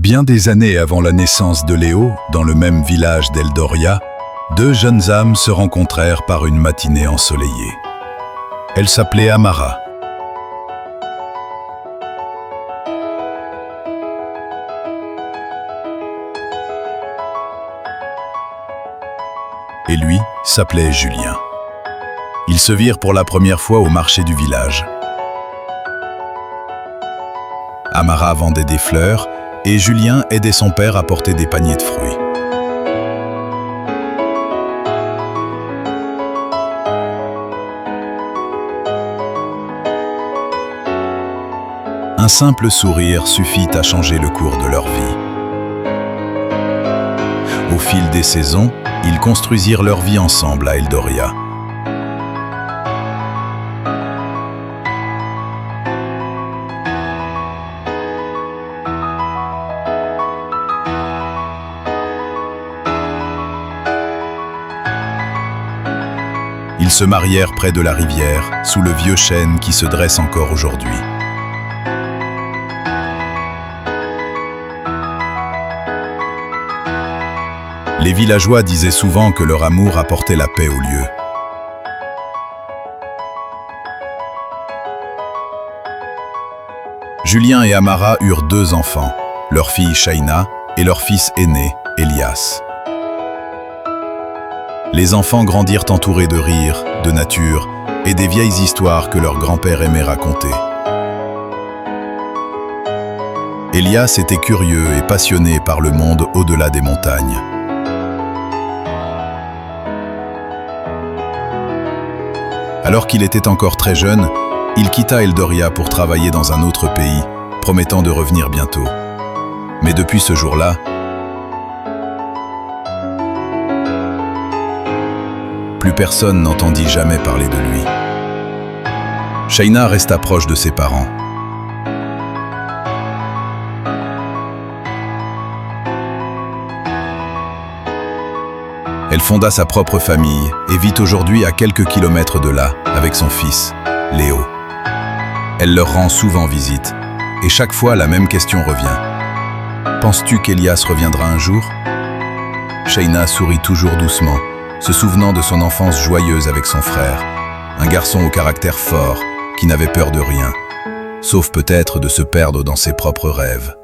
Bien des années avant la naissance de Léo, dans le même village d'Eldoria, deux jeunes âmes se rencontrèrent par une matinée ensoleillée. Elle s'appelait Amara. Et lui s'appelait Julien. Ils se virent pour la première fois au marché du village. Amara vendait des fleurs et Julien aidait son père à porter des paniers de fruits. Un simple sourire suffit à changer le cours de leur vie. Au fil des saisons, ils construisirent leur vie ensemble à Eldoria. Ils se marièrent près de la rivière, sous le vieux chêne qui se dresse encore aujourd'hui. Les villageois disaient souvent que leur amour apportait la paix au lieu. Julien et Amara eurent deux enfants, leur fille Shaina et leur fils aîné, Elias. Les enfants grandirent entourés de rires, de nature et des vieilles histoires que leur grand-père aimait raconter. Elias était curieux et passionné par le monde au-delà des montagnes. Alors qu'il était encore très jeune, il quitta Eldoria pour travailler dans un autre pays, promettant de revenir bientôt. Mais depuis ce jour-là, plus personne n'entendit jamais parler de lui. Shaina resta proche de ses parents. Elle fonda sa propre famille et vit aujourd'hui à quelques kilomètres de là, avec son fils, Léo. Elle leur rend souvent visite, et chaque fois la même question revient. Penses-tu qu'Elias reviendra un jour? Shaina sourit toujours doucement, se souvenant de son enfance joyeuse avec son frère, un garçon au caractère fort, qui n'avait peur de rien, sauf peut-être de se perdre dans ses propres rêves.